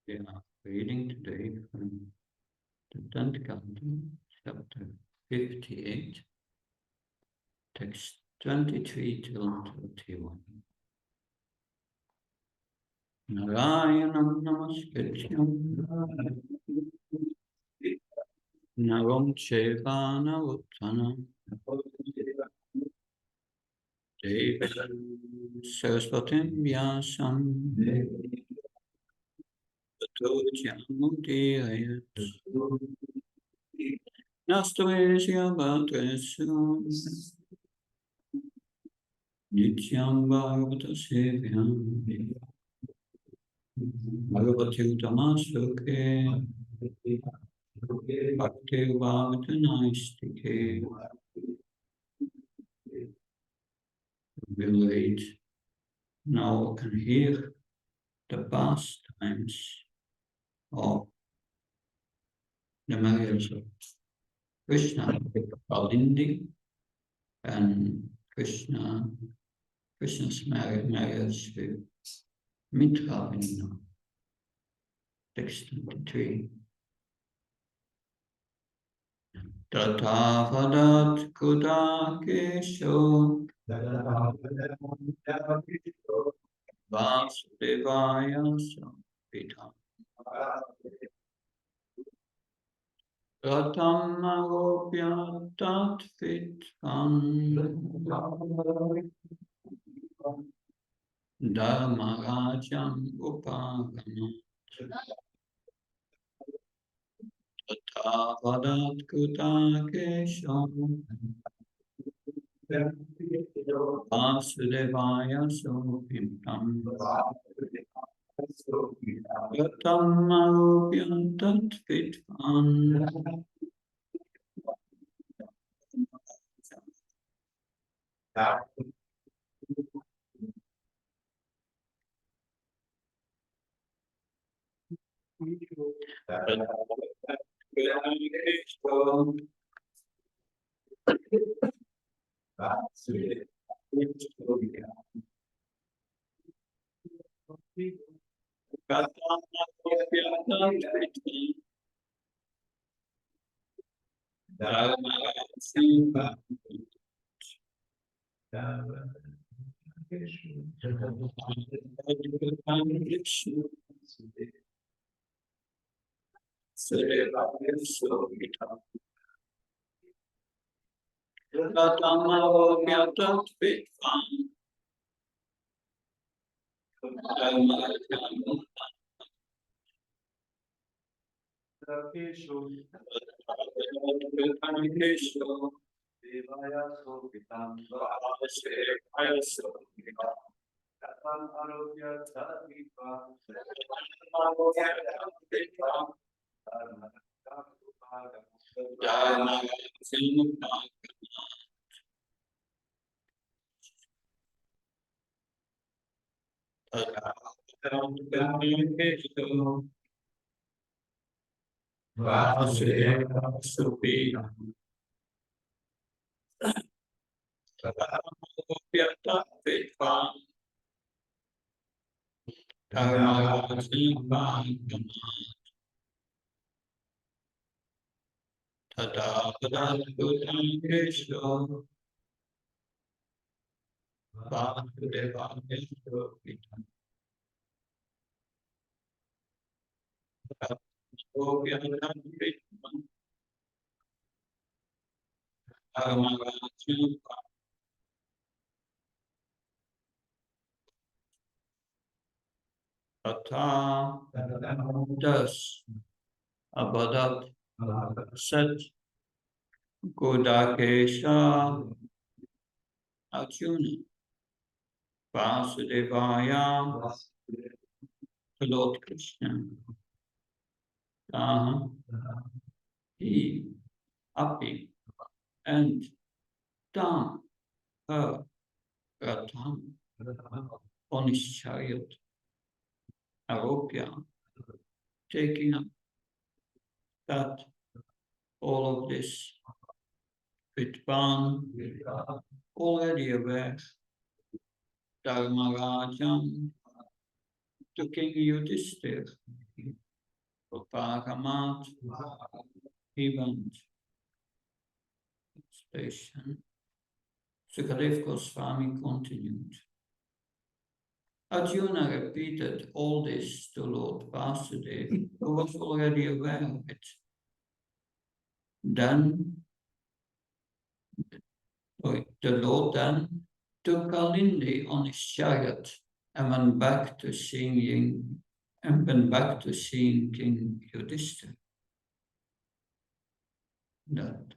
We are reading today from the 10th canto, chapter 58, text 23 till 31. Narayanam namaskrityam naram cheva narottanam devam saraswatim vyasam tato jyamudiyayat nastamesya bhatresu nityam bhagavata sevyam Bhagavati Uttamasukhe Bhakti Bhagavata-naistike. We'll read now and hear the pastimes of the marriage of Krishna with Kalindi and Krishna's marriage with Mitra. Text 23. Tata vadat kudakesho Vasudevaya Sampita Ratam Aropya Tatvitvam Dharmarajam Upagama Tata vadat kudakesho Vasudevaya Sampita Ratam Aropya Tatvitvam Thus, Abhadat said Godakesha Arjuna Vasudevaya to Lord Krishna. He, Api, and Tam, her, Ratam, on his chariot, Aropya, taking up that all of this Vidvan, already aware, Dharmarajam, to King Yudhishthira, Paramat event station. Sukadev Goswami continued. Arjuna repeated all this to Lord Vasudeva, who was already aware of it. Then the Lord then took Kalindi on his chariot and went back to seeing King Yudhishthira. That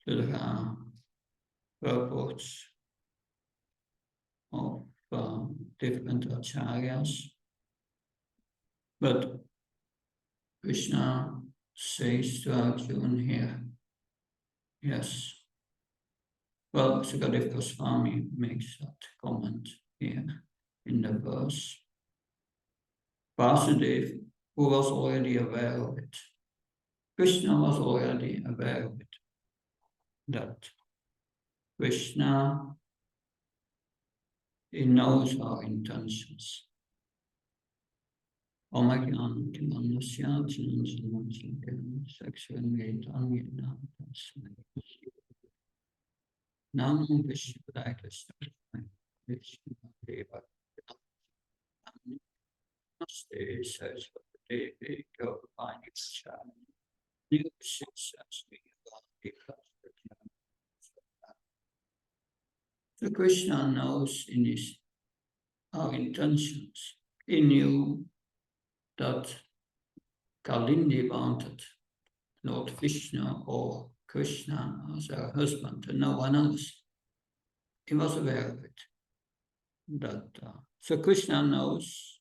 there are purports of different acharyas, but Krishna says to Arjuna here, yes. Well, Sukadev Goswami makes that comment here in the verse. Vasudeva, who was already aware of it, Krishna was already aware of it, that Krishna, he knows our intentions. Namo Vishwadaya Krishna Deva Namaste Saraswati Govardhani Chari So Krishna knows in his our intentions. He knew that Kalindi wanted Lord Vishnu or Krishna as her husband and no one else. He was aware of it. So Krishna knows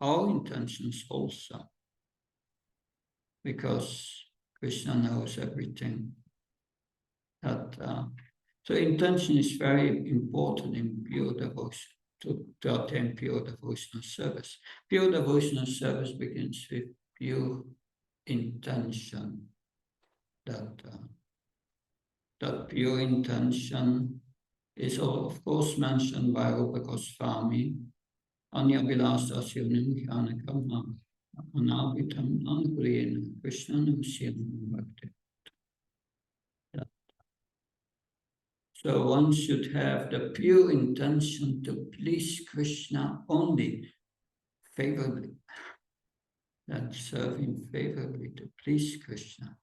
our intentions also, because Krishna knows everything. So intention is very important in pure devotion, to attain pure devotional service. Pure devotional service begins with pure intention. That pure intention is of course mentioned by Rupa Goswami. Anya Vilasasyonim Jnanakam Anavitam Ankulena Krishnanam Syanam Bhakti. So one should have the pure intention to please Krishna only favorably, that serve him favorably to please Krishna,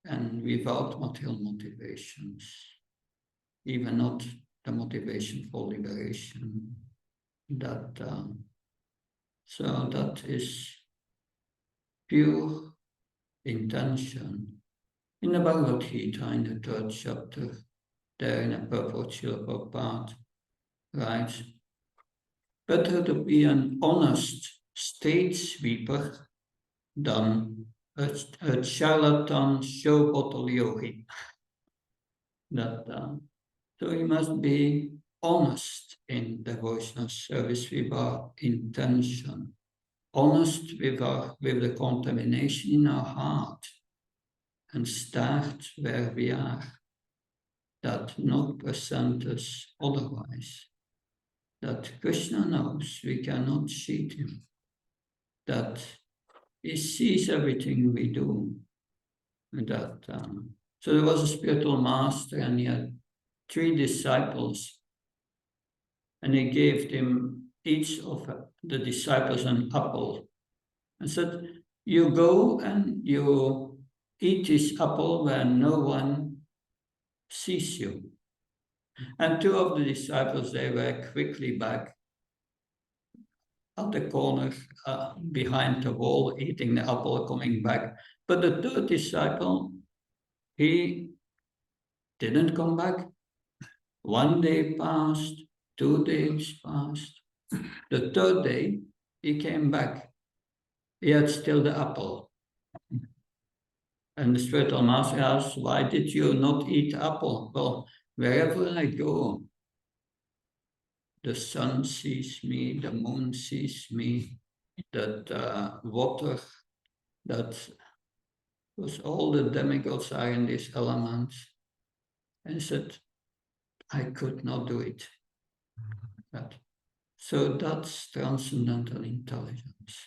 and without material motivations, even not the motivation for liberation. So that is pure intention. In the Bhagavad Gita, in the 3rd chapter, there in a purport, Srila Prabhupada writes, better to be an honest state sweeper than a charlatan show bottle yogi. So we must be honest in devotional service with our intention, honest with the contamination in our heart, and start where we are, that not present us otherwise, that Krishna knows we cannot cheat him, that he sees everything we do, and so there was a spiritual master and he had 3 disciples, and he gave them each of the disciples an apple and said, you go and you eat this apple where no one sees you. And 2 of the disciples, they were quickly back at the corner behind the wall, eating the apple, coming back. But the 3rd disciple, he didn't come back. 1 day passed, 2 days passed. The 3rd day, he came back. He had still the apple. And the spiritual master asked, why did you not eat apple? Well, wherever I go, the sun sees me, the moon sees me, that water, that was all the demigods are in these elements. And he said, I could not do it. So that's transcendental intelligence.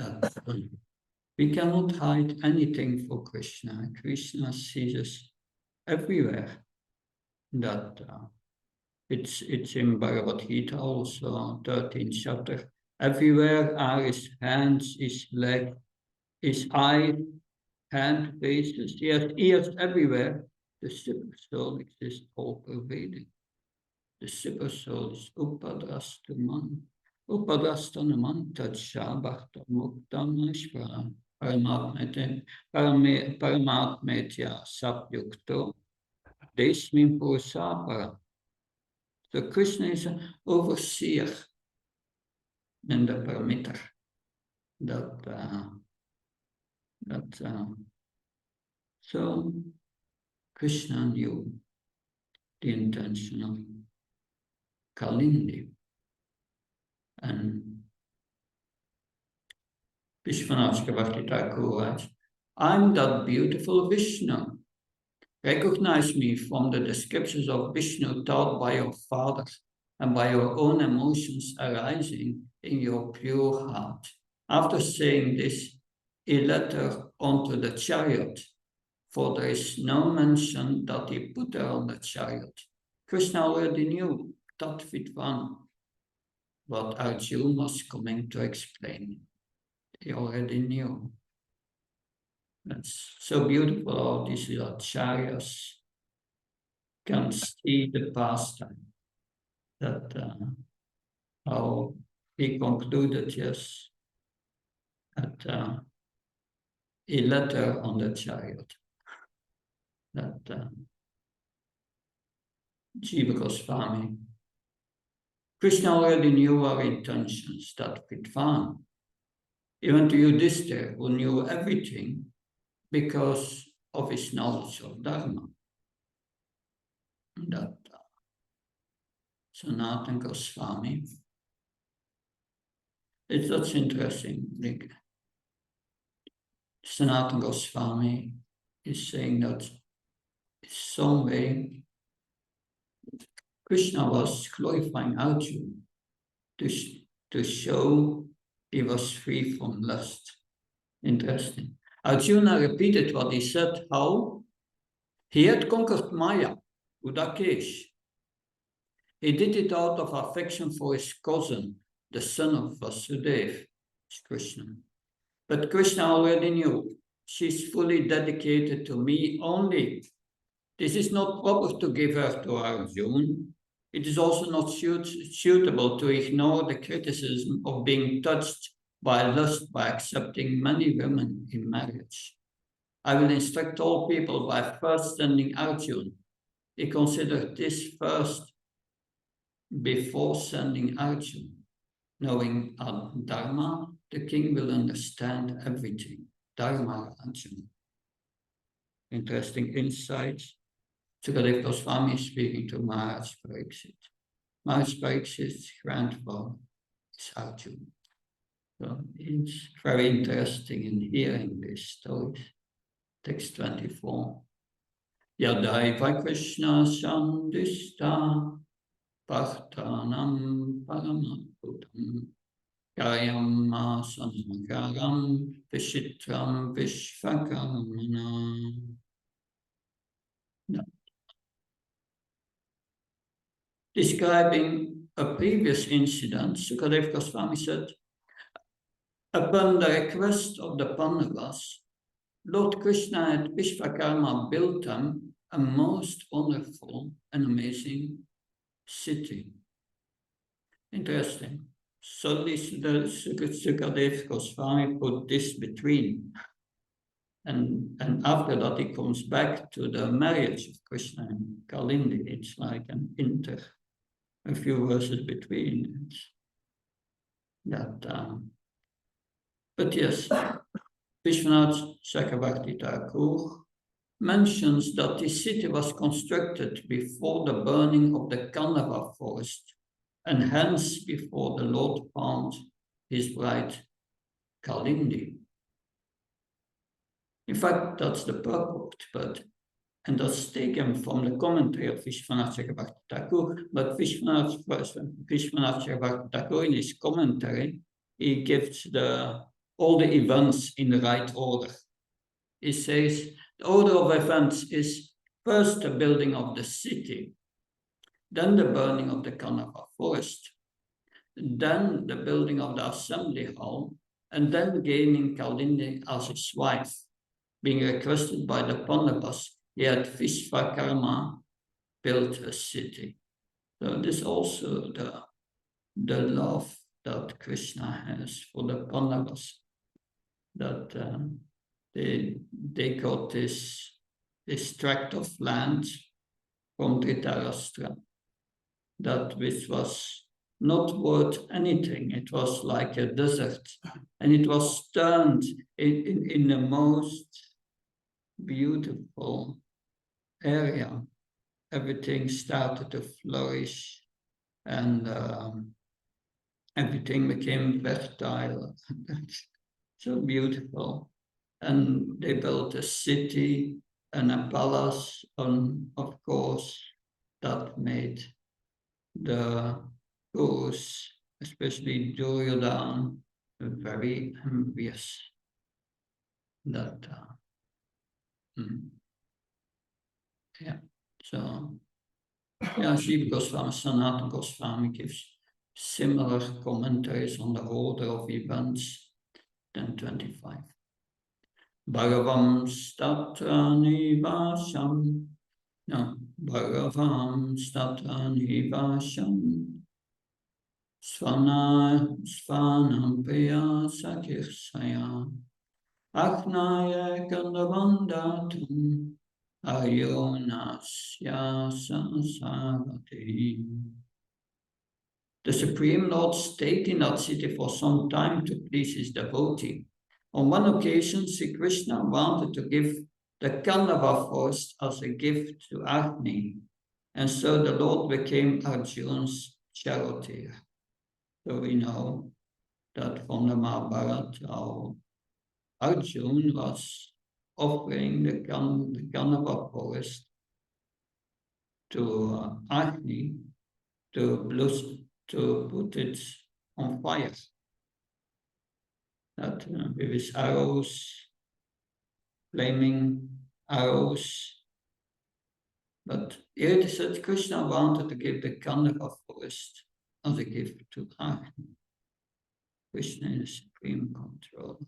that we cannot hide anything for Krishna. Krishna sees us everywhere. That it's in Bhagavad Gita also, 13th chapter. Everywhere are his hands, his leg, his eye, hand, faces, yes, ears everywhere. The super soul exists all pervading. The super soul is Upadrastaman. Upadrastanaman Tadshabhakta Muktam Ishvara Paramatmetya Sapyukto Desmin Purusapara. So Krishna is an overseer and the permitter. So Krishna knew the intention of Kalindi. And Vishwanath Chakravarti Thakur writes, I'm that beautiful Vishnu. Recognize me from the descriptions of Vishnu taught by your father and by your own emotions arising in your pure heart. After saying this, he led her onto the chariot, for there is no mention that he put her on the chariot. Krishna already knew that Vidwan what Arjuna was coming to explain. He already knew. That's so beautiful how these acharyas can see the pastime. That how he concluded, yes, that he led her on the chariot. That Jiva Goswami. Krishna already knew our intentions, that Vidvan, even to Yudhishthira, who knew everything because of his knowledge of Dharma. That Sanatana Goswami. That's interesting. Like, Sanatana Goswami is saying that in some way Krishna was glorifying Arjuna to show he was free from lust. Interesting. Arjuna repeated what he said, how he had conquered Maya, Udakesh. He did it out of affection for his cousin, the son of Vasudeva, Krishna. But Krishna already knew, she's fully dedicated to me only. This is not proper to give her to Arjuna. It is also not suitable to ignore the criticism of being touched by lust by accepting many women in marriage. I will instruct all people by first sending Arjuna. He considered this first before sending Arjuna. Knowing Dharma, the king will understand everything. Dharma Arjuna. Interesting insights. Sukadeva Goswami is speaking to Maharaj Pariksit. Maharaj Parikshit's grandfather is Arjuna. So it's very interesting in hearing these stories. Text 24. Yadaiva Krishna Sandishta Bhaktanam Paramadbhutam Kayam Asamakaram Vishitram Vishvakaramana. Describing a previous incident, Sukadeva Goswami said, upon the request of the Pandavas, Lord Krishna had Vishvakarma built them a most wonderful and amazing city. Interesting. So Sukadeva Goswami put this between. And after that, he comes back to the marriage of Krishna and Kalindi. It's like a few verses between. That, but yes, Vishwanath Chakravarti Thakur mentions that this city was constructed before the burning of the Kandava forest, and hence before the Lord found his bride Kalindi. In fact, that's the purport, and that's taken from the commentary of Vishwanath Chakravarti Thakur, but Vishwanath Chakravarti Thakur in his commentary, he gives the all the events in the right order. He says the order of events is first the building of the city, then the burning of the Kanava forest, then the building of the assembly hall, and then gaining Kalindi as his wife, being requested by the Pandavas, he had Vishvakarma built a city. So this is also the love that Krishna has for the Pandavas, that they got this tract of land from Dhritarashtra, that which was not worth anything. It was like a desert, and it was turned in the most beautiful area. Everything started to flourish, and everything became fertile. So beautiful. And they built a city and a palace, and of course, that made the Gurus, especially Duryodhana, very envious. That, yeah. So, yeah, Shiva Goswami, Sanatana Goswami gives similar commentaries on the order of events than 25. Bhagavam statra nivasham. No, Bhagavam statra nivasham. Svanam piya sakirsaya. Aknaya kandavandatum. Ayonasya sansarati. The Supreme Lord stayed in that city for some time to please his devotee. On one occasion, Sri Krishna wanted to give the Kandava forest as a gift to Agni, and so the Lord became Arjuna's charioteer. So we know that from the Mahabharata, how Arjuna was offering the Kandava forest to Agni to put it on fire. That with his arrows, flaming arrows. But here it said Krishna wanted to give the Kandava forest as a gift to Agni. Krishna is supreme control.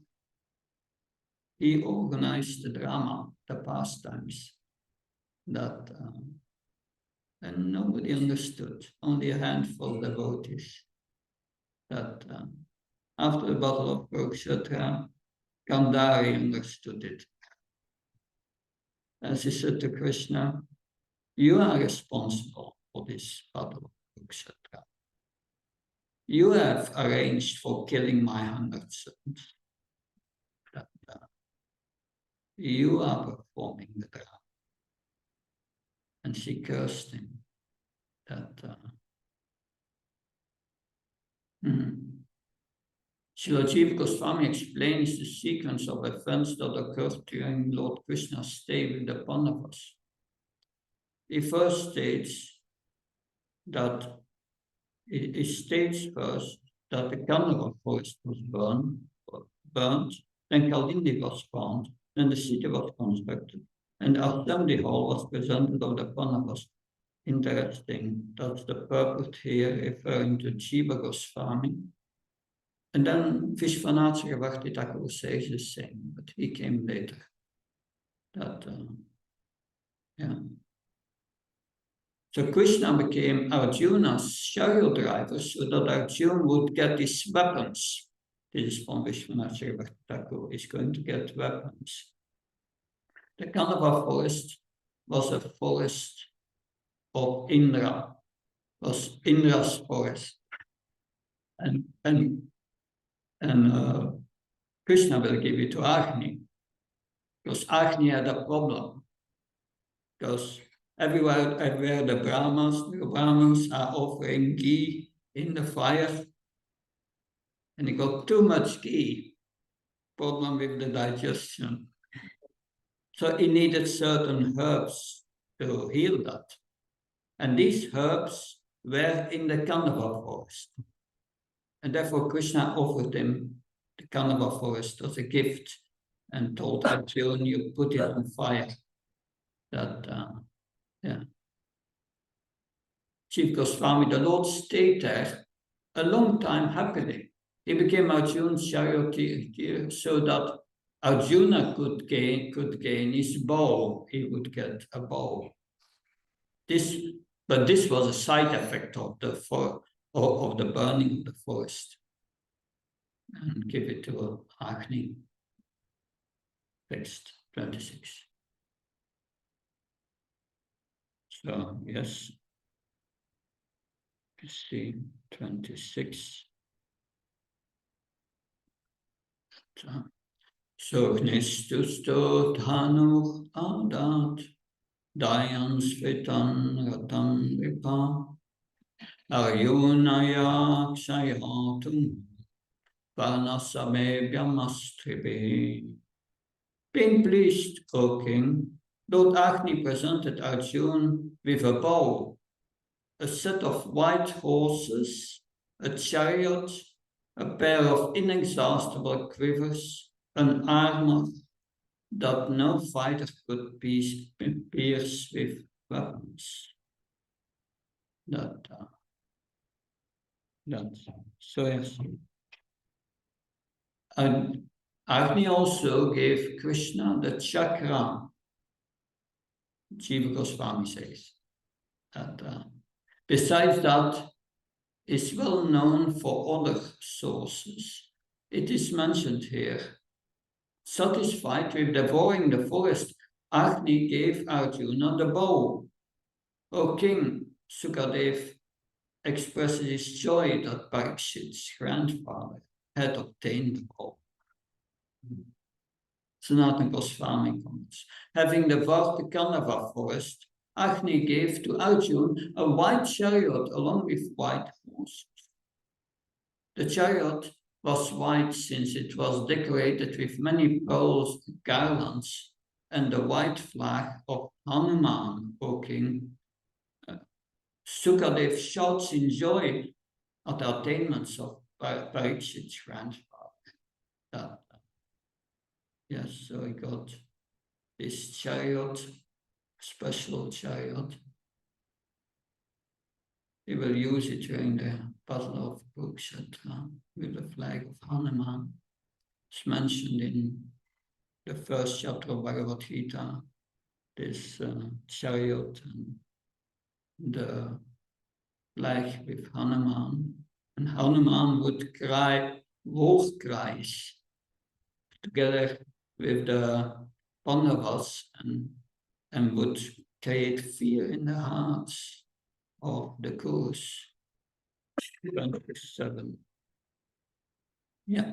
He organized the drama, the pastimes, that and nobody understood, only a handful of devotees. That after the battle of Kurukshetra, Gandhari understood it. As he said to Krishna, you are responsible for this battle of Kurukshetra. You have arranged for killing my 100 sons. You are performing the drama. And she cursed him. That Srila Jiva Goswami explains the sequence of events that occurred during Lord Krishna's stay with the Pandavas. He first states that the Kandava forest was burnt, then Kaldindi was found, then the city was constructed, and the assembly hall was presented of the Pandavas. Interesting, that's the purport here referring to Jiva Goswami. And then Vishwanath Chakravarti Thakur says the same, but he came later. That, yeah. So Krishna became Arjuna's chariot driver so that Arjuna would get his weapons. This is from Vishwanath Chakravarti Thakur. He's going to get weapons. The Kandava forest was a forest of Indra, was Indra's forest. And Krishna will give it to Agni, because Agni had a problem. Because everywhere the Brahmins are offering ghee in the fire, and he got too much ghee, problem with the digestion. So he needed certain herbs to heal that. And these herbs were in the Kandava forest. And therefore Krishna offered him the Kanava forest as a gift and told Arjuna, you put it on fire. That, yeah. Chief Goswami, the Lord stayed there a long time happily. He became Arjuna's charioteer so that Arjuna could gain his bow. He would get a bow. But this was a side effect of the burning of the forest. And give it to Agni. Text 26. So yes, you see 26. So Knistusto Dhanuch Adat Dayan Svitan Ratan Vipa Arjunaya Kshayatum Vanasamebhyamastribi. Being pleased, O king, Lord Agni presented Arjuna with a bow, a set of white horses, a chariot, a pair of inexhaustible quivers, an armor that no fighter could pierce with weapons. So yes. And Agni also gave Krishna the chakra, Jiva Goswami says. Besides that, is well known for other sources. It is mentioned here. Satisfied with devouring the forest, Agni gave Arjuna the bow. O king, Sukadev expresses his joy that Parikshit's grandfather had obtained the bow. Sanatana Goswami comments. Having devoured the Kanava forest, Agni gave to Arjuna a white chariot along with white horses. The chariot was white since it was decorated with many pearls and garlands and the white flag of Hanuman, O king. Sukadev shouts in joy at the attainments of Parikshit's grandfather. Yes, so he got this chariot, special chariot. He will use it during the Battle of Kurukshetra with the flag of Hanuman. It's mentioned in the first chapter of Bhagavad Gita, this chariot and the flag with Hanuman. And Hanuman would cry, wolf cries, together with the Pandavas and would create fear in the hearts of the Kurus. 27. Yeah.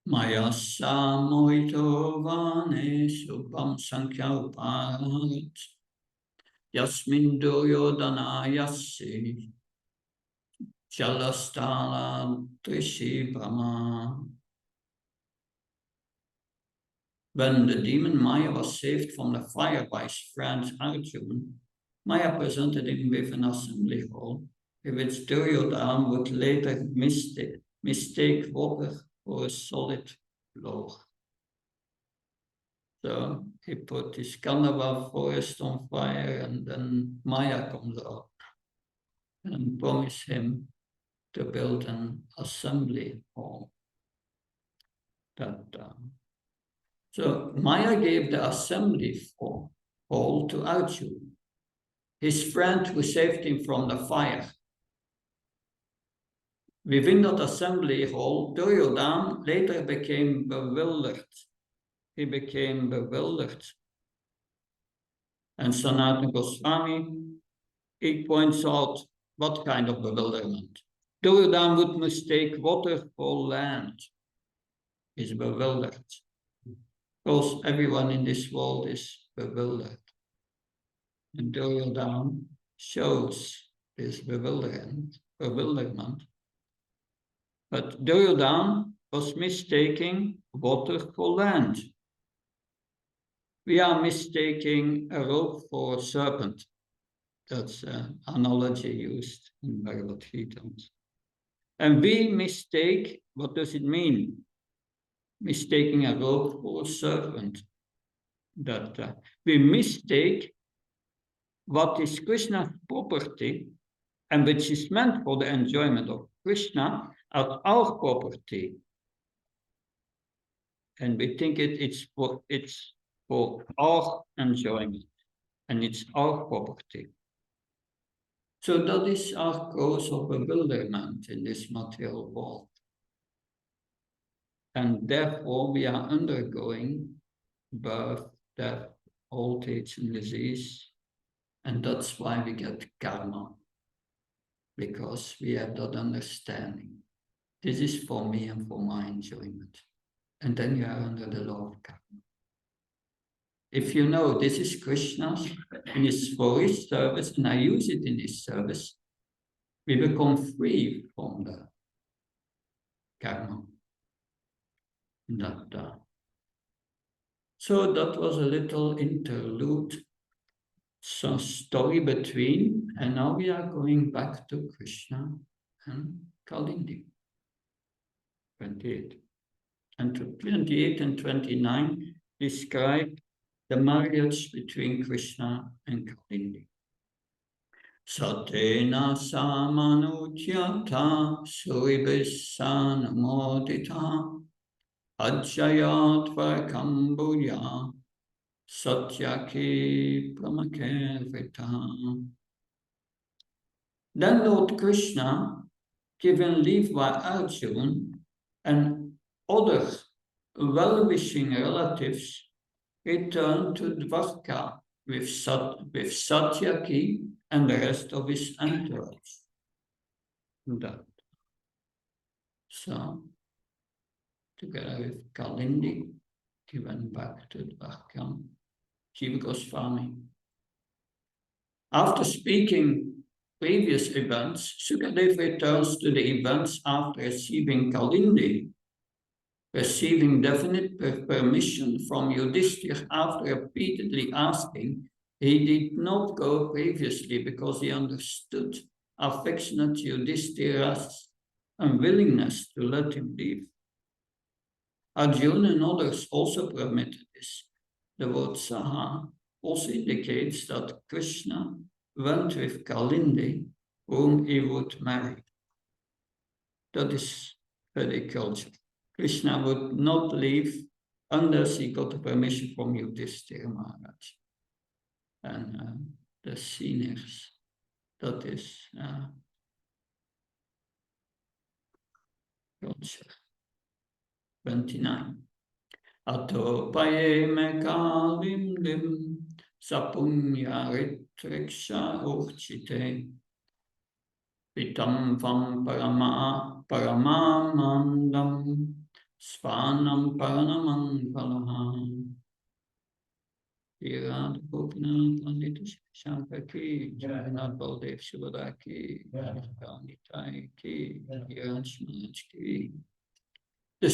Maya samoito vane subham sankhya uparat yasmin duryodhana yassi jalastala trishi brahma. When the demon Maya was saved from the fire by his friend Arjuna, Maya presented him with an assembly hall, in which Duryodhana would later mistake water for a solid floor. So he put his Kandava forest on fire, and then Maya comes out and promised him to build an assembly hall. So Maya gave the assembly hall to Arjuna, his friend who saved him from the fire. Within that assembly hall, Duryodhana later became bewildered. He became bewildered. And Sanatana Goswami, he points out what kind of bewilderment. Duryodhana would mistake water for land. He's bewildered. Because everyone in this world is bewildered. And Duryodhana shows this bewilderment. But Duryodhana was mistaking water for land. We are mistaking a rope for a serpent. That's an analogy used in Bhagavad Gita. And we mistake, what does it mean? mistaking a robe for a servant. That we mistake what is Krishna's property and which is meant for the enjoyment of Krishna as our property. And we think it's for our enjoyment and it's our property. So that is our cause of bewilderment in this material world. And therefore we are undergoing birth, death, old age, and disease. And that's why we get karma, because we have that understanding. This is for me and for my enjoyment. And then you are under the law of karma. If you know this is Krishna's and it's for his service, and I use it in his service, we become free from the karma. So that was a little interlude, some story between, and now we are going back to Krishna and Kalindi. 28. And to 28 and 29 describe the marriage between Krishna and Kalindi. Satena samanutyata suribissanamodita ajayat vakambuya satyaki pramakevita. Then Lord Krishna, given leave by Arjuna and other well-wishing relatives, returned to Dwarka with Satyaki and the rest of his entourage. So, together with Kalindi, he went back to Dwarka, Jiva Goswami. After speaking previous events, Sukadev returns to the events after receiving Kalindi, receiving definite permission from Yudhishthira after repeatedly asking. He did not go previously because he understood affectionate Yudhishthira's unwillingness to let him leave. Arjuna and others also permitted this. The word Saha also indicates that Krishna went with Kalindi, whom he would marry. That is Vedic culture. Krishna would not leave unless he got the permission from Yudhishthira Maharaj and the seniors. That is culture. 29. Ato paye kalim lim sapunya ritriksha urchite pitam vam paramamandam svanam paranamangalaha. Radha Gopinath Pandita Shankar ki, Jagannath Baldev Subhadra ki, Nitai ki, Hiraj Maharaj ki. The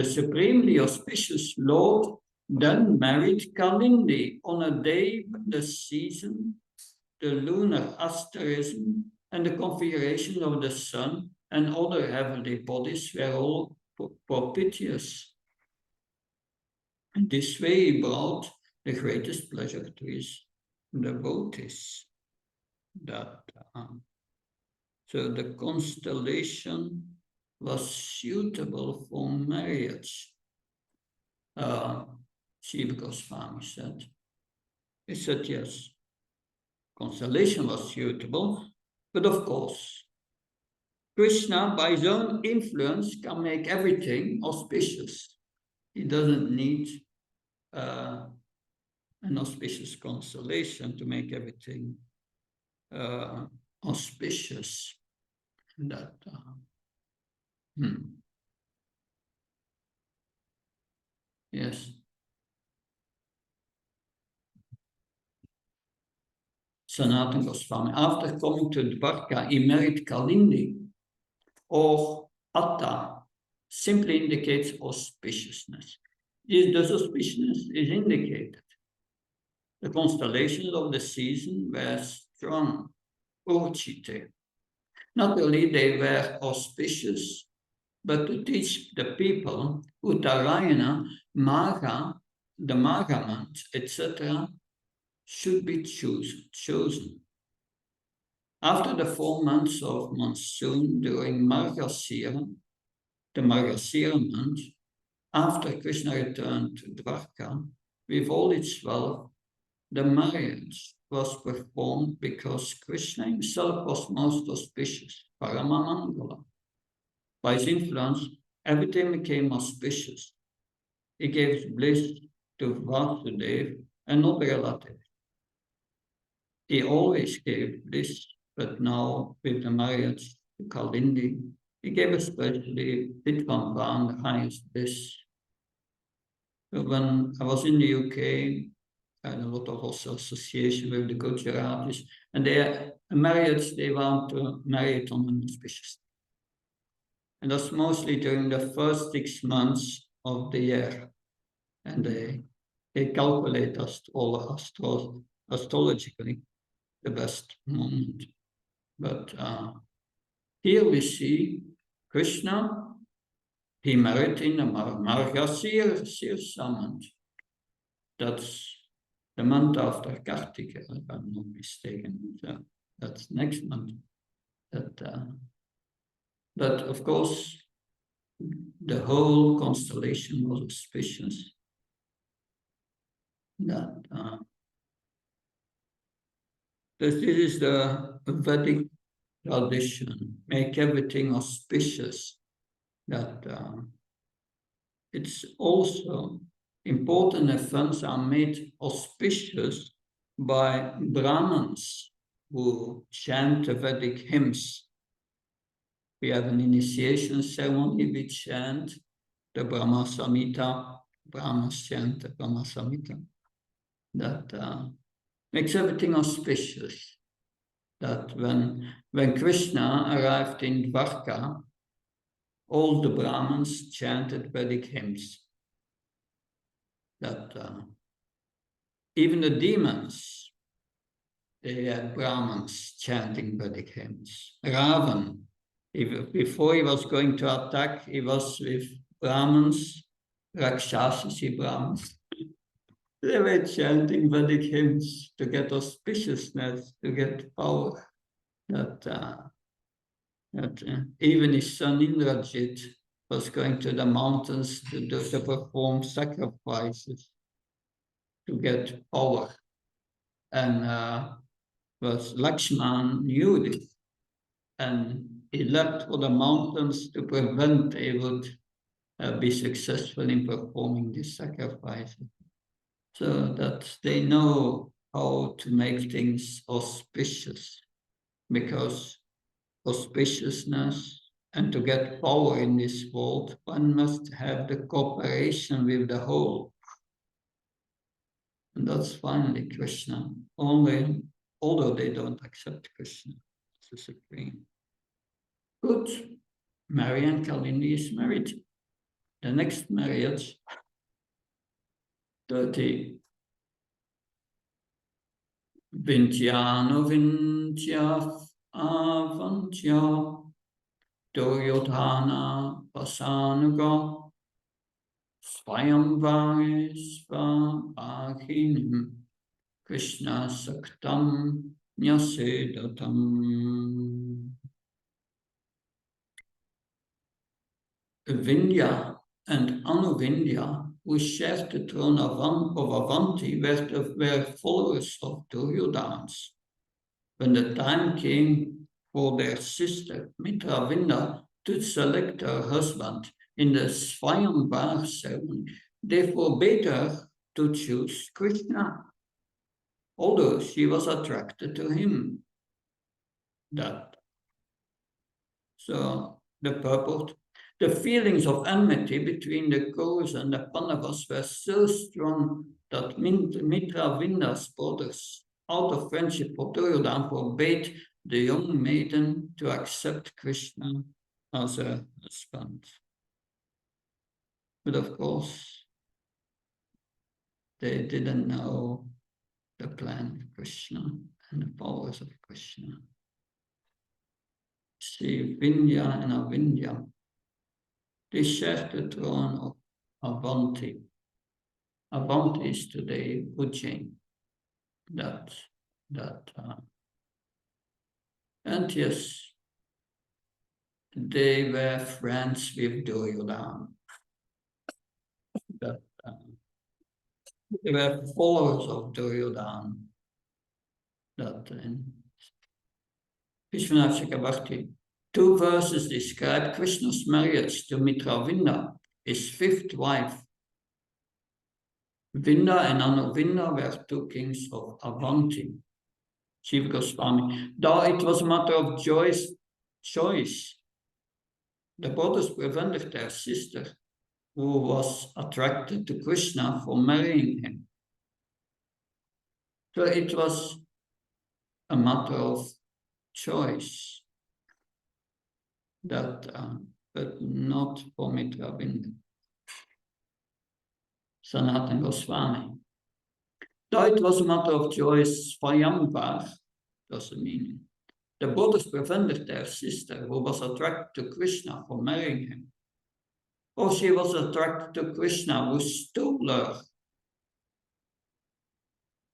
supremely auspicious Lord then married Kalindi on a day when the season, the lunar asterism, and the configuration of the sun and other heavenly bodies were all propitious. And this way he brought the greatest pleasure to his devotees. So the constellation was suitable for marriage. Jiva Goswami said. He said yes, constellation was suitable, but of course, Krishna, by his own influence, can make everything auspicious. He doesn't need an auspicious constellation to make everything auspicious. Yes. Sanatana Goswami, after coming to Dwarka, he married Kalindi, or Atta, simply indicates auspiciousness. This auspiciousness is indicated. The constellations of the season were strong, Urchite. Not only they were auspicious, but to teach the people Uttarayana, Magha, the Magha months, etc., should be chosen. After the 4 months of monsoon during Margasira, the Margasira month, after Krishna returned to Dwarka, with all its wealth, the marriage was performed because Krishna himself was most auspicious, Paramamangala. By his influence, everything became auspicious. He gave bliss to Vasudeva and not the relative. He always gave bliss, but now with the marriage to Kalindi, he gave especially Vidvanvan the highest bliss. So when I was in the UK, I had a lot of also association with the Gujaratis, and their marriage, they want to marry it on an auspicious. And that's mostly during the first 6 months of the year. And they calculate all astrologically the best moment. But here we see Krishna, he married in the Margasira month. That's the month after Kartika, if I'm not mistaken. So that's next month. But of course, the whole constellation was auspicious. This is the Vedic tradition, make everything auspicious. That it's also important that funds are made auspicious by Brahmins who chant the Vedic hymns. We have an initiation ceremony, we chant the Brahma Samhita, Brahmas chant the Brahma Samhita. That makes everything auspicious. That when Krishna arrived in Dwarka, all the Brahmins chanted Vedic hymns. That even the demons, they had Brahmins chanting Vedic hymns. Ravan, before he was going to attack, he was with Brahmins, Rakshasasi Brahmins. They were chanting Vedic hymns to get auspiciousness, to get power. That even his son Indrajit was going to the mountains to perform sacrifices to get power. And was Lakshman knew this. And he left for the mountains to prevent they would be successful in performing this sacrifice. So that they know how to make things auspicious, because auspiciousness and to get power in this world, one must have the cooperation with the whole. And that's finally Krishna, although they don't accept Krishna as the supreme. Good. Marian Kalini is married. The next marriage, 30. Vintyano Vintya Avantya Duryodhana Pasanuga Swayamvarisva Akhinim Krishna Saktam Nyasedatam. Vindhya and Anuvindhya, who shared the throne of Avanti, were followers of Duryodhana's. When the time came for their sister Mitravinda to select her husband in the Swayamvar ceremony, they forbade her to choose Krishna, although she was attracted to him. So the purport, the feelings of enmity between the Kaurus and the Pandavas were so strong that Mitravinda's brothers, out of friendship for Duryodhana, forbade the young maiden to accept Krishna as a husband. But of course, they didn't know the plan of Krishna and the powers of Krishna. See, Vindhya and Avindhya. They shared the throne of Avanti. Avanti is today Ujjain. And yes, they were friends with Duryodhana. That, they were followers of Duryodhana. Vishwanath Chakrabarti. Two verses describe Krishna's marriage to Mitravinda, his fifth wife. Vinda and Anuvinda were two kings of Avanti. Shiva Goswami. Though it was a matter of choice, the brothers prevented their sister, who was attracted to Krishna, from marrying him. So it was a matter of choice, but not for Mitravinda. Sanatana Goswami. Though it was a matter of choice for Yamvar, doesn't mean the brothers prevented their sister, who was attracted to Krishna, from marrying him. Or she was attracted to Krishna, who stole her.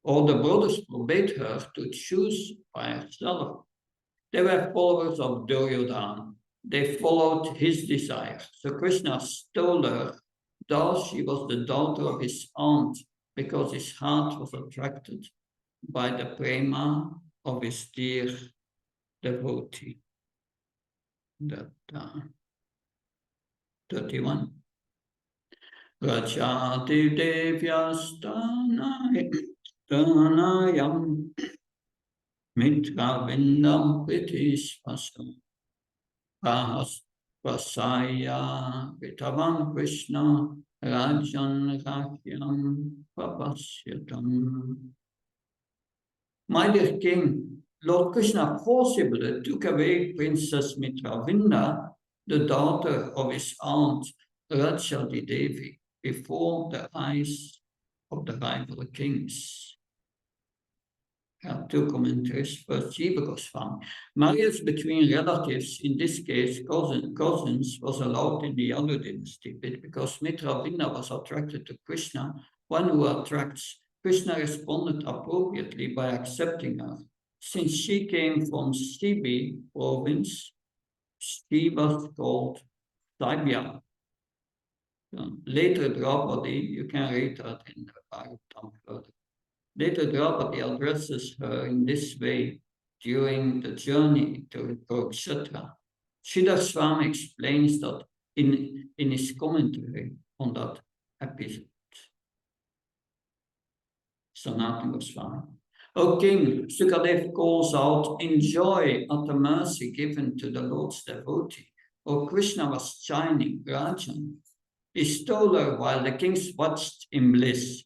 Or the brothers forbade her to choose by herself. They were followers of Duryodhana. They followed his desire. So Krishna stole her, though she was the daughter of his aunt, because his heart was attracted by the prema of his dear devotee. 31. Rajati Devyastanayam Mitra Vindam Pritishvasam Prasaya Vitavam Krishna Rajan Rakyam Papasyatam. My dear king, Lord Krishna forcibly took away Princess Mitravinda, the daughter of his aunt Rajati Devi, before the eyes of the rival kings. Two commentaries. First, Jiva Goswami. Marriage between relatives, in this case cousins, was allowed in the Yadu dynasty, but because Mitravinda was attracted to Krishna, one who attracts, Krishna responded appropriately by accepting her. Since she came from Sibi province, she was called Saibya. Later, Draupadi, you can read that in the Bhagavatam further. Later, Draupadi addresses her in this way during the journey to Kurukshetra. Sridhar Swami explains that in his commentary on that episode. Sanatana Goswami. O king, Sukadev calls out in joy at the mercy given to the Lord's devotee. O Krishna was shining, Rajan. He stole her while the kings watched in bliss.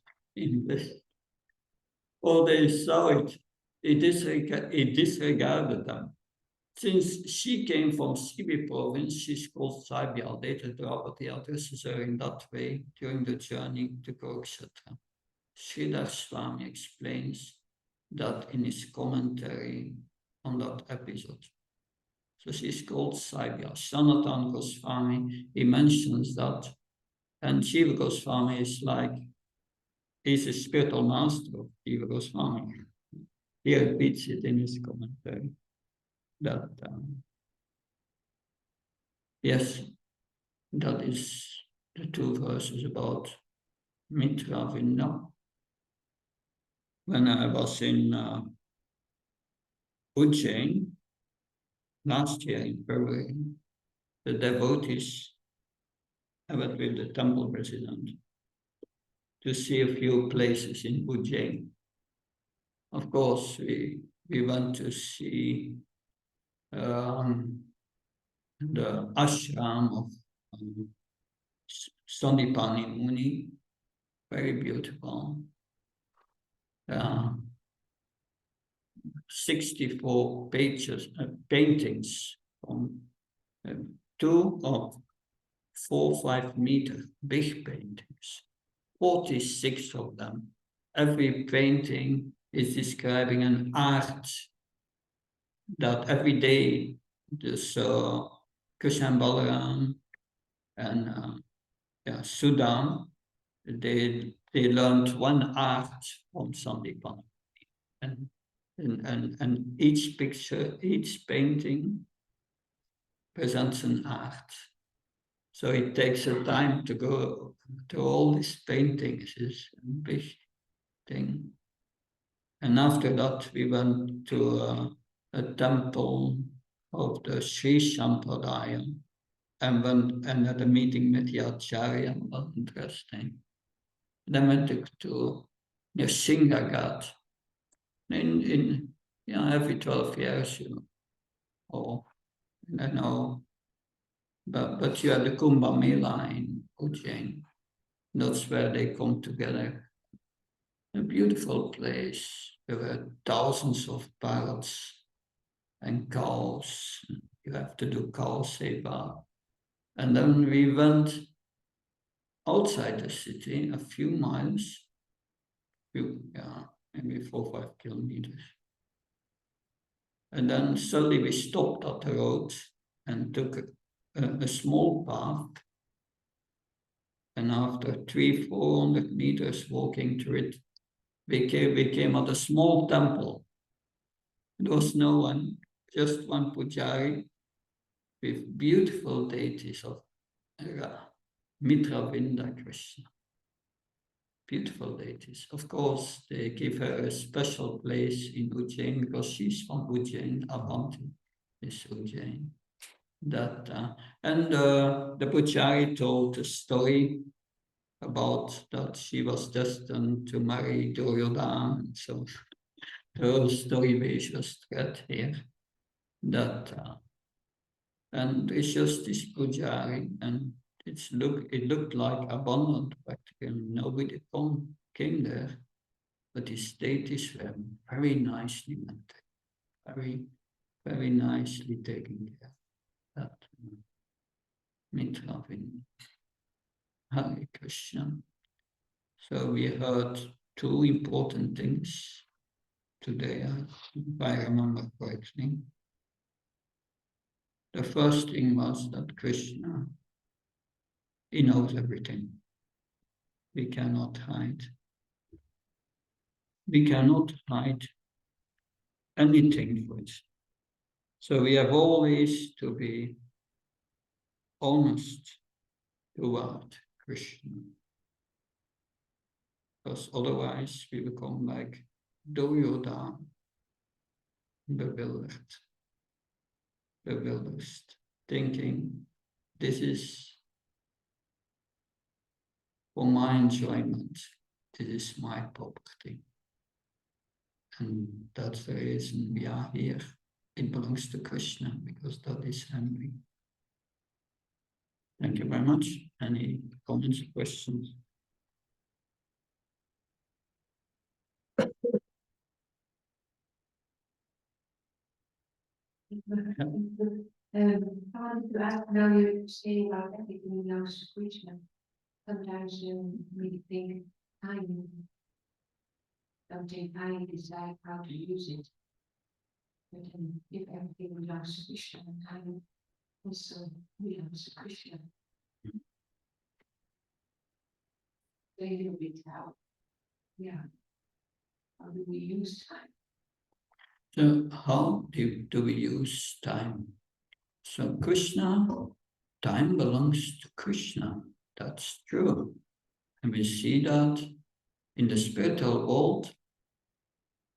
Or they saw it, he disregarded them. Since she came from Sibi province, she's called Saibya. Later, Draupadi addresses her in that way during the journey to Kurukshetra. Sridhar Swami explains that in his commentary on that episode. So she's called Saibya. Sanatana Goswami, he mentions that. And Jiva Goswami is like, he's a spiritual master of Jiva Goswami. He repeats it in his commentary. That, yes, that is the two verses about Mitravinda. When I was in Ujjain last year in February, the devotees, I went with the temple president to see a few places in Ujjain. Of course, we went to see the ashram of Sandipani Muni, very beautiful. 64 pages, paintings from 2 of 4-5 meter big paintings, 46 of them. Every painting is describing an art that every day this Krishna and Balaram and Sudan, they learned one art from Sandipan. And each picture, each painting presents an art. So it takes a time to go to all these paintings, is a big thing. And after that, we went to a temple of the Sri Sampradaya and had a meeting with the Acharya. Was interesting. Then went to the Singha in every 12 years, or I know, but you had the Kumbh Mela in Ujjain. That's where they come together. A beautiful place. There were thousands of parrots and cows. You have to do cow seva. And then we went outside the city a few miles, maybe 4 or 5 kilometers. And then suddenly we stopped at the road and took a small path. And after 300-400 meters walking through it, we came at a small temple. There was no one, just one pujari with beautiful deities of Mitra Vinda Krishna. Beautiful deities. Of course, they give her a special place in Ujjain because she's from Ujjain. Avanti is Ujjain. The Pujari told a story about that she was destined to marry Duryodhana. So the whole story we just read here. And it's just this Pujari, and it looked like abandoned practically. Nobody came there, but his deities were very nicely maintained, very, very nicely taken care of. That Mitra Vinda. Hare Krishna. So we heard two important things today, if I remember correctly. The first thing was that Krishna, he knows everything. We cannot hide. We cannot hide anything for it. So we have always to be honest toward Krishna. Because otherwise we become like Duryodhana, bewildered, thinking this is for my enjoyment, this is my property. And that's the reason we are here. It belongs to Krishna because that is Henry. Thank you very much. Any comments or questions? I wanted to ask, now you're saying about everything belongs to Krishna. Sometimes we think time, something I decide how to use it. But if everything belongs to Krishna, time also belongs to Krishna. So a little bit how do we use time? So how do we use time? So Krishna, time belongs to Krishna. That's true. And we see that in the spiritual world,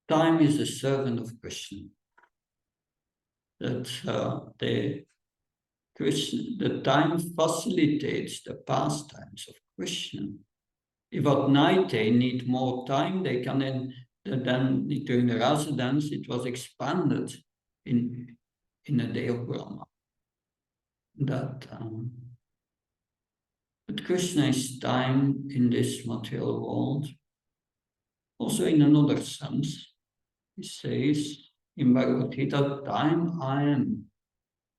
time is a servant of Krishna. That the time facilitates the pastimes of Krishna. If at night they need more time, they can then during the rasa dance, it was expanded in a day of Brahma. But Krishna is time in this material world. Also in another sense, he says in Bhagavad Gita, time I am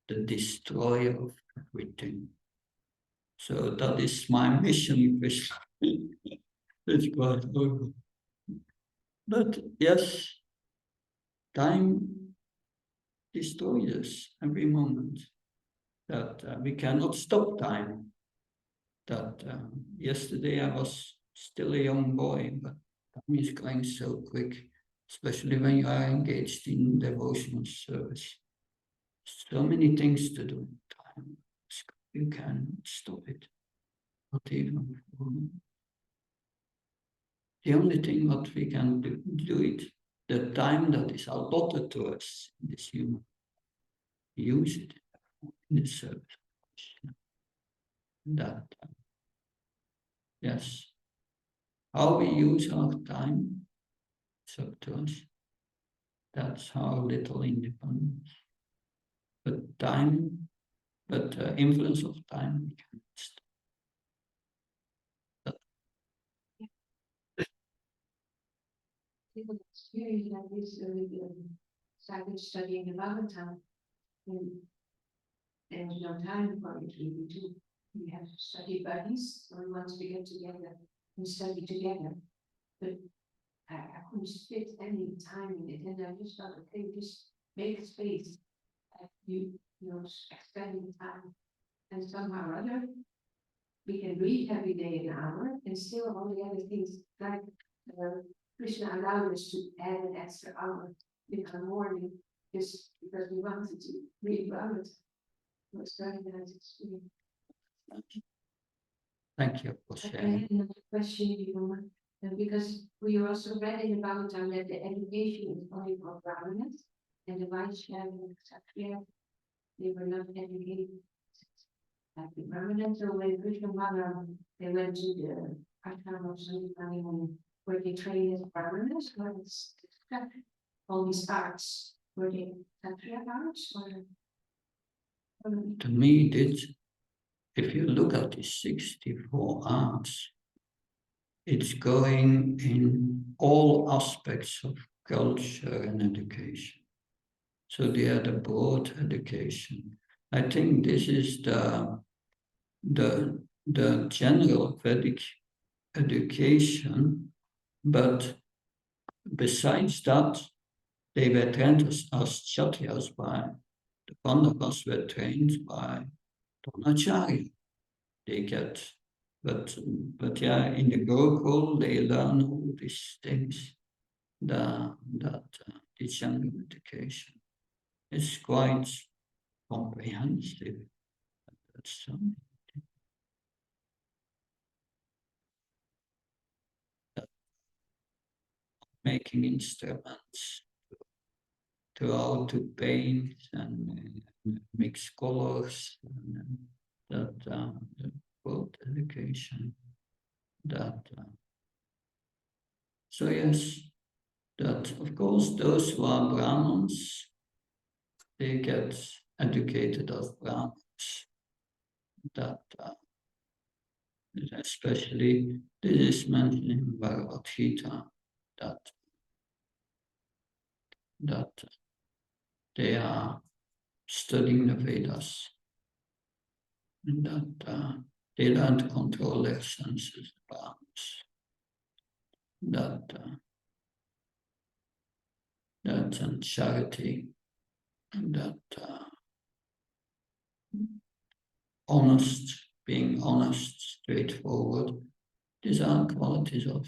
the destroyer of everything. So that is my mission, Krishna. It's quite over. But yes, time destroys us every moment. That we cannot stop time. that yesterday I was still a young boy, but time is going so quick, especially when you are engaged in devotional service. So many things to do in time. You can stop it, not even for a moment. The only thing what we can do it, the time that is allotted to us in this human, use it in the service. That, yes, how we use our time, it's up to us. That's how little independence. But time, but influence of time, we can stop. People experience like this started studying about time. And there's no time for it really too. We have study buddies, or we want to get together and study together. But I couldn't fit any time in it, and I just thought, okay, just make space. You know, expanding time, and somehow or other, we can read every day an hour, and still all the other things like Krishna allowed us to add an extra hour in the morning, just because we wanted to read about it. It was very nice experience. Thank you for I sharing. had another question, if you want, because we are also reading about that the education is only for Brahmanas, and the Vaishnavas and Kshatriya, they were not educated like the Brahmanas. So when Krishna Mother, they went to the ashram of Sandipani, where they trained as Brahmanas, or it's all these arts, were they Kshatriya arts, or To me, if you look at the 64 arts, it's going in all aspects of culture and education. So they are the broad education. I think this is the general Vedic education, but besides that, they were trained as Kshatriyas by the Pandavas were trained by Dronacharya. They get, but yeah, in the Gurukul they learn all these things. That the general education is quite comprehensive. That's making instruments, to how to paint and mix colors, and that the world education. That so yes, that of course those who are Brahmins, they get educated as Brahmins. That especially this is mentioned in Bhagavad Gita, that they are studying the Vedas, and that they learn to control their senses, Brahmins. That and charity, and that being honest, straightforward. These are qualities of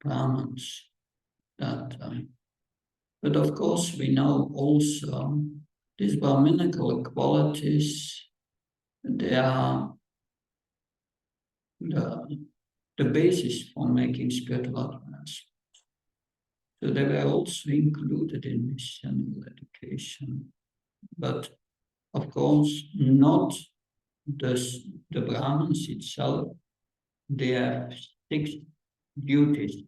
Brahmins. But of course, we know also these Brahminical qualities, they are the basis for making spiritual advancement. So they were also included in this general education. But of course, not the Brahmins itself. They have 6 duties,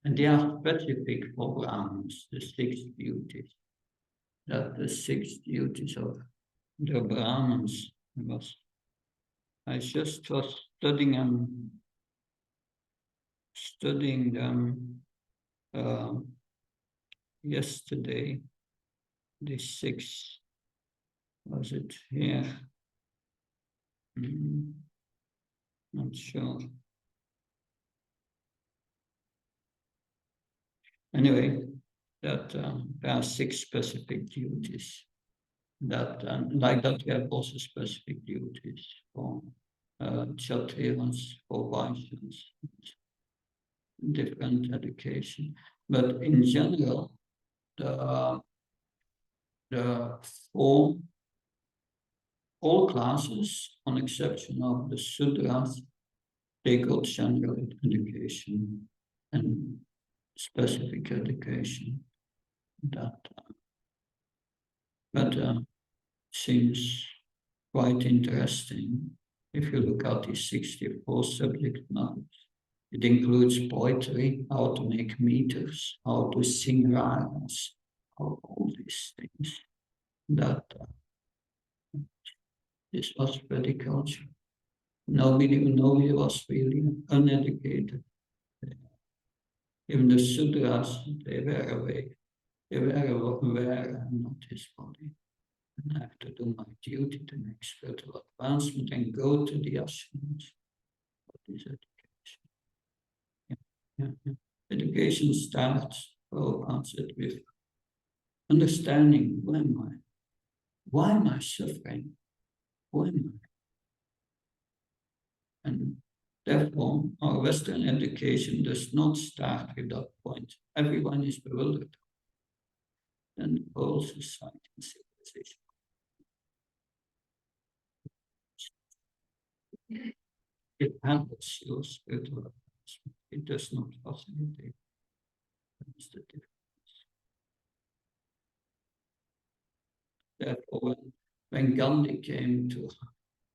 and they are specific for Brahmins, the 6 duties. That the 6 duties of the Brahmins I just was studying them yesterday. The 6, was it here? Not sure. Anyway, that there are 6 specific duties. That like that, we have also specific duties for Kshatriyas or Vaishyas, different education. But in general, the, the four, all classes, on exception of the Sudras, they got general education and specific education. That, but seems quite interesting if you look at the 64 subject matters. It includes poetry, how to make meters, how to sing ragas, all these things. That this was very cultural. Nobody was really uneducated. Even the sudras, they were awake. They were aware I'm not his body. And I have to do my duty to make spiritual advancement and go to the ashrams. What is education? Yeah. Education starts, answered with understanding, who am I? Why am I suffering? Who am I? And therefore, our Western education does not start with that point. Everyone is bewildered. And the whole society and civilization. It handles your spiritual advancement. It does not facilitate. That's the difference. Therefore, when Gandhi came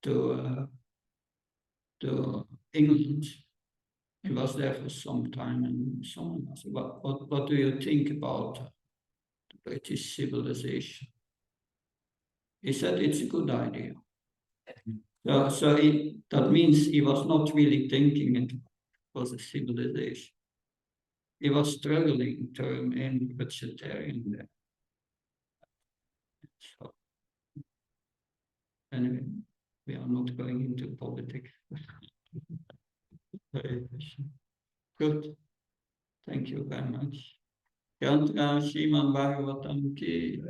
to England, he was there for some time, and someone asked, what do you think about the British civilization? He said it's a good idea. That means he was not really thinking it was a civilization. He was struggling to remain vegetarian there. So, anyway, we are not going into politics. Good. Thank you very much. Yantra Shiman Bhagavatam ki